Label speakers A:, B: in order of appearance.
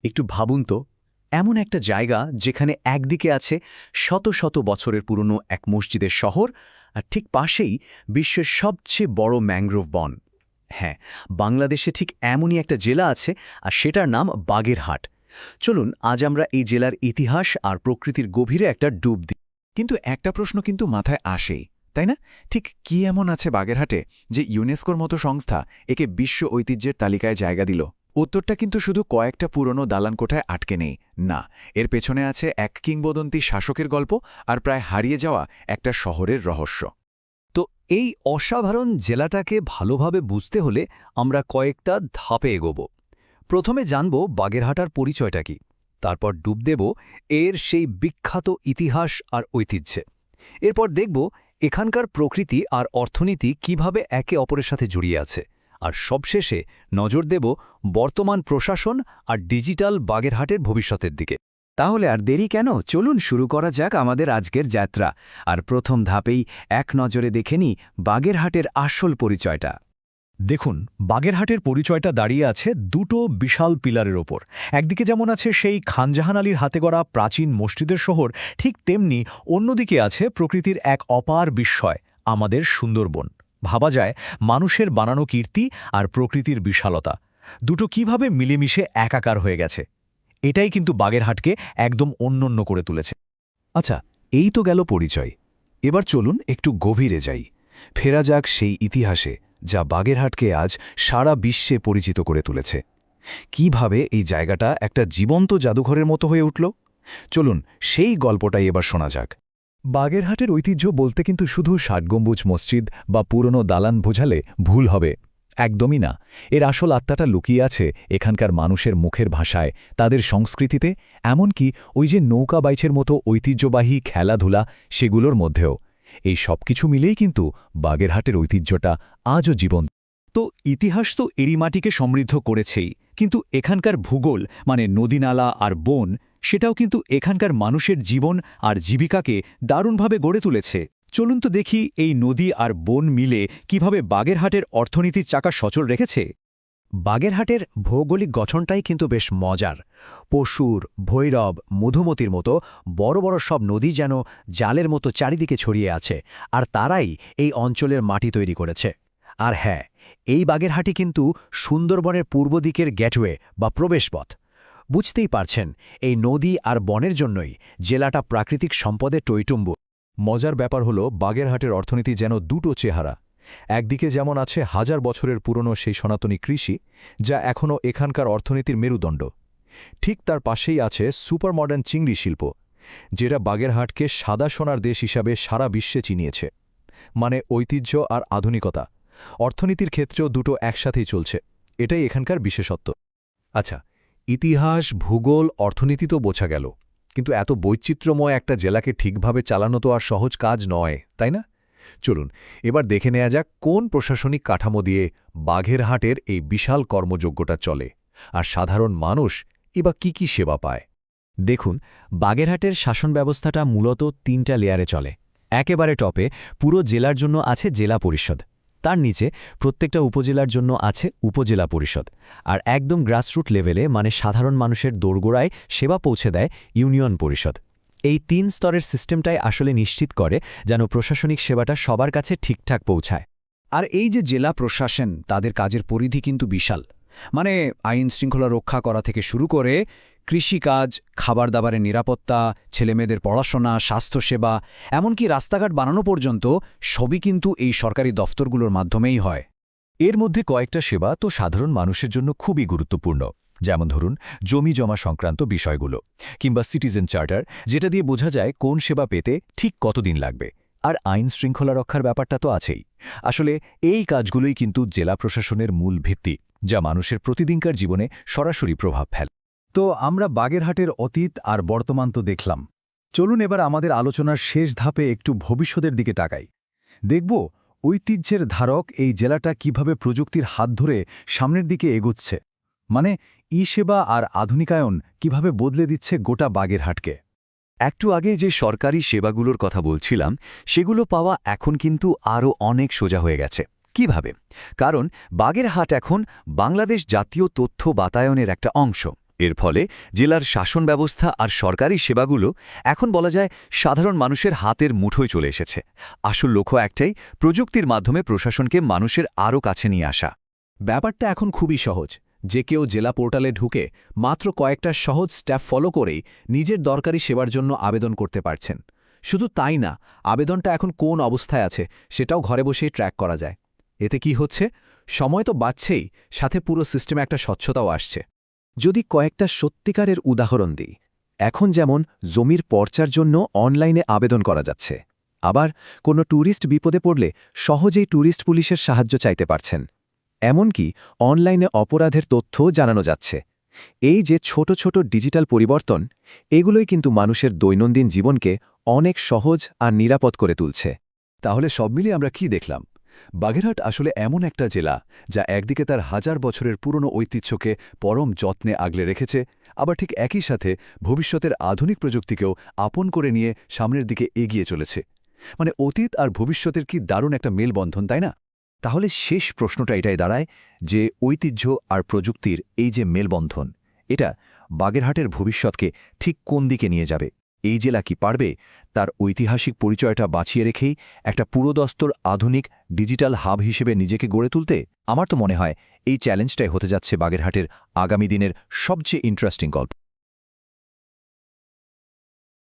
A: একটু ভাবুন তো, এমন একটা জায়গা যেখানে একদিকে আছে শত শত বছরের পুরনো এক মসজিদের শহর, আর ঠিক পাশেই বিশ্বের সবচেয়ে বড় ম্যানগ্রোভ বন। হ্যাঁ, বাংলাদেশে ঠিক এমনই একটা জেলা আছে, আর সেটার নাম বাগেরহাট। চলুন আজ আমরা এই জেলার ইতিহাস আর প্রকৃতির গভীরে একটা ডুব দিই।
B: কিন্তু একটা প্রশ্ন কিন্তু মাথায় আসেই, তাই না? ঠিক কি এমন আছে বাগেরহাটে যে ইউনেস্কোর মতো সংস্থা একে বিশ্ব ঐতিহ্যের তালিকায় জায়গা দিল? উত্তরটা কিন্তু শুধু কয়েকটা পুরনো দালানকোঠায় আটকে নেই, না, এর পেছনে আছে এক কিংবদন্তি শাসকের গল্প আর প্রায় হারিয়ে যাওয়া একটা শহরের রহস্য।
C: তো এই অসাধারণ জেলাটাকে ভালোভাবে বুঝতে হলে আমরা কয়েকটা ধাপে এগোব। প্রথমে জানব বাগেরহাটার পরিচয়টা কি, তারপর ডুব দেব এর সেই বিখ্যাত ইতিহাস আর ঐতিহ্যে। এরপর দেখব এখানকার প্রকৃতি আর অর্থনীতি কিভাবে একে অপরের সাথে জড়িয়ে আছে, আর সবশেষে নজর দেব বর্তমান প্রশাসন আর ডিজিটাল বাগেরহাটের ভবিষ্যতের দিকে।
A: তাহলে আর দেরি কেন, চলুন শুরু করা যাক আমাদের আজকের যাত্রা। আর প্রথম ধাপেই এক নজরে দেখে নিই বাগেরহাটের আসল পরিচয়টা।
C: দেখুন, বাগেরহাটের পরিচয়টা দাঁড়িয়ে আছে দুটো বিশাল পিলারের ওপর। একদিকে যেমন আছে সেই খানজাহান আলীর হাতে গড়া প্রাচীন মসজিদের শহর, ঠিক তেমনি অন্যদিকে আছে প্রকৃতির এক অপার বিস্ময়, আমাদের সুন্দরবন। ভাবা যায় মানুষের বানানো কীর্তি আর প্রকৃতির বিশালতা দুটো কিভাবে মিলেমিশে একাকার হয়ে গেছে। এটাই কিন্তু বাগেরহাটকে একদম অনন্য করে তুলেছে।
B: আচ্ছা, এই তো গেল পরিচয়। এবার চলুন একটু গভীরে যাই, ফেরা যাক সেই ইতিহাসে যা বাগেরহাটকে আজ সারা বিশ্বে পরিচিত করে তুলেছে। কিভাবে এই জায়গাটা একটা জীবন্ত জাদুঘরের মতো হয়ে উঠল, চলুন সেই গল্পটাই এবার শোনা যাক।
C: বাগেরহাটের ঐতিহ্য বলতে কিন্তু শুধু ষাটগম্বুজ মসজিদ বা পুরনো দালান বোঝালে ভুল হবে, একদমই না। এর আসল আত্মাটা লুকিয়ে আছে এখানকার মানুষের মুখের ভাষায়, তাদের সংস্কৃতিতে, এমনকি ওই যে নৌকা বাইচের মতো ঐতিহ্যবাহী খেলাধুলা, সেগুলোর মধ্যেও। এই সবকিছু মিলেই কিন্তু বাগেরহাটের ঐতিহ্যটা আজও জীবন্ত। তো ইতিহাস তো এরই মাটিকে সমৃদ্ধ করেছেই, কিন্তু এখানকার ভূগোল মানে নদীনালা আর বন, সেটাও কিন্তু এখানকার মানুষের জীবন আর জীবিকাকে দারুণভাবে গড়ে তুলেছে। চলুন তো দেখি এই নদী আর বন মিলে কিভাবে বাগেরহাটের অর্থনীতির চাকা সচল রেখেছে।
A: বাগেরহাটের ভৌগোলিক গঠনটাই কিন্তু বেশ মজার। পশুর, ভৈরব, মধুমতির মতো বড় বড় সব নদী যেন জালের মতো চারিদিকে ছড়িয়ে আছে, আর তারাই এই অঞ্চলের মাটি তৈরি করেছে। আর হ্যাঁ, এই বাগেরহাটি কিন্তু সুন্দরবনের পূর্ব দিকের গেটওয়ে বা প্রবেশপথ। বুঝতেই পারছেন, এই নদী আর বনের জন্যই জেলাটা প্রাকৃতিক সম্পদে টইটুম্বুর।
C: মজার ব্যাপার হলো বাগেরহাটের অর্থনীতি যেন দুটো চেহারা। একদিকে যেমন আছে হাজার বছরের পুরনো সেই সনাতনী কৃষি, যা এখনও এখানকার অর্থনীতির মেরুদণ্ড। ঠিক তার পাশেই আছে সুপার মডার্ন চিংড়ি শিল্প, যেটা বাগেরহাটকে সাদা সোনার দেশ হিসাবে সারা বিশ্বে চিনিয়েছে। মানে ঐতিহ্য আর আধুনিকতা, অর্থনীতির ক্ষেত্রেও দুটো একসাথেই চলছে, এটাই এখানকার বিশেষত্ব। আচ্ছা, ইতিহাস, ভূগোল, অর্থনীতি তো বোঝা গেল, কিন্তু এত বৈচিত্র্যময় একটা জেলাকে ঠিকভাবে চালানো তো আর সহজ কাজ নয়, তাই না? চলুন এবার দেখে নেওয়া যাক কোন প্রশাসনিক কাঠামো দিয়ে বাঘেরহাটের এই বিশাল কর্মযজ্ঞটা চলে, আর সাধারণ মানুষ এবার কি সেবা পায়।
D: দেখুন, বাগেরহাটের শাসন ব্যবস্থাটা মূলত ৩টা লেয়ারে চলে। একেবারে টপে পুরো জেলার জন্য আছে জেলা পরিষদ, তার নিচে প্রত্যেকটা উপজেলার জন্য আছে উপজেলা পরিষদ, আর একদম গ্রাসরুট লেভেলে মানে সাধারণ মানুষের দোরগোড়ায় সেবা পৌঁছে দেয় ইউনিয়ন পরিষদ। এই ৩ স্তরের সিস্টেমটাই আসলে নিশ্চিত করে যেন প্রশাসনিক সেবাটা সবার কাছে ঠিকঠাক পৌঁছায়।
A: আর এই যে জেলা প্রশাসন, তাদের কাজের পরিধি কিন্তু বিশাল। মানে আইন শৃঙ্খলা রক্ষা করা থেকে শুরু করে কৃষিকাজ, খাবার দাবারের নিরাপত্তা, ছেলেমেয়েদের পড়াশোনা, স্বাস্থ্যসেবা, এমনকি রাস্তাঘাট বানানো পর্যন্ত সবই কিন্তু এই সরকারি দফতরগুলোর মাধ্যমেই হয়।
C: এর মধ্যে কয়েকটা সেবা তো সাধারণ মানুষের জন্য খুবই গুরুত্বপূর্ণ, যেমন ধরুন জমি জমা সংক্রান্ত বিষয়গুলো, কিংবা সিটিজেন চার্টার, যেটা দিয়ে বোঝা যায় কোন সেবা পেতে ঠিক কতদিন লাগবে। আর আইন শৃঙ্খলা রক্ষার ব্যাপারটা তো আছেই। আসলে এই কাজগুলোই কিন্তু জেলা প্রশাসনের মূল ভিত্তি, যা মানুষের প্রতিদিনকার জীবনে সরাসরি প্রভাব ফেলে। তো আমরা বাগেরহাটের অতীত আর বর্তমান তো দেখলাম, চলুন এবার আমাদের আলোচনার শেষ ধাপে একটু ভবিষ্যতের দিকে তাকাই। দেখব ঐতিহ্যের ধারক এই জেলাটা কিভাবে প্রযুক্তির হাত ধরে সামনের দিকে এগোচ্ছে, মানে ই-সেবা আর আধুনিকায়ন কিভাবে বদলে দিচ্ছে গোটা বাগেরহাটকে।
D: একটু আগে যে সরকারি সেবাগুলোর কথা বলছিলাম, সেগুলো পাওয়া এখন কিন্তু আরও অনেক সোজা হয়ে গেছে। কিভাবে? কারণ বাগেরহাট এখন বাংলাদেশ জাতীয় তথ্য বাতায়নের একটা অংশ।
B: এর ফলে জেলার শাসন ব্যবস্থা আর সরকারি সেবাগুলো এখন বলা যায় সাধারণ মানুষের হাতের মুঠোয় চলে এসেছে। আসল লক্ষ্য একটাই, প্রযুক্তির মাধ্যমে প্রশাসনকে মানুষের আরও কাছে নিয়ে আসা।
C: ব্যাপারটা এখন খুবই সহজ। যে কেউ জেলা পোর্টালে ঢুকে মাত্র কয়েকটা সহজ স্টেপ ফলো করেই নিজের দরকারি সেবার জন্য আবেদন করতে পারছেন। শুধু তাই না, আবেদনটা এখন কোন অবস্থায় আছে সেটাও ঘরে বসেই ট্র্যাক করা যায়। এতে কি হচ্ছে? সময় তো বাঁচছেই, সাথে পুরো সিস্টেমে একটা স্বচ্ছতাও আসছে।
A: যদি কয়েকটা সত্যিকারের উদাহরণ দিই, এখন যেমন জমির পর্চার জন্য অনলাইনে আবেদন করা যাচ্ছে, আবার কোনো ট্যুরিস্ট বিপদে পড়লে সহজেই ট্যুরিস্ট পুলিশের সাহায্য চাইতে পারছেন। এমনকি অনলাইনে অপরাধের তথ্যও জানানো যাচ্ছে। এই যে ছোট ছোট ডিজিটাল পরিবর্তন, এগুলোই কিন্তু মানুষের দৈনন্দিন জীবনকে অনেক সহজ আর নিরাপদ করে তুলছে।
C: তাহলে সব মিলিয়ে আমরা কি দেখলাম? বাগেরহাট আসলে এমন একটা জেলা যা একদিকে তার হাজার বছরের পুরনো ঐতিহ্যকে পরম যত্নে আগলে রেখেছে, আবার ঠিক একই সাথে ভবিষ্যতের আধুনিক প্রযুক্তিকেও আপন করে নিয়ে সামনের দিকে এগিয়ে চলেছে। মানে অতীত আর ভবিষ্যতের কি দারুণ একটা মেলবন্ধন, তাই না?
A: তাহলে শেষ প্রশ্নটা এটাই দাঁড়ায় যে ঐতিহ্য আর প্রযুক্তির এই যে মেলবন্ধন, এটা বাগেরহাটের ভবিষ্যৎকে ঠিক কোন দিকে নিয়ে যাবে? এই জেলা কি পারবে তার ঐতিহাসিক পরিচয়টা বাঁচিয়ে রেখেই একটা পুরোদস্তর আধুনিক ডিজিটাল হাব হিসেবে নিজেকে গড়ে তুলতে? আমার তো মনে হয় এই চ্যালেঞ্জটাই হতে যাচ্ছে বাগেরহাটের আগামী দিনের সবচেয়ে ইন্টারেস্টিং গল্প।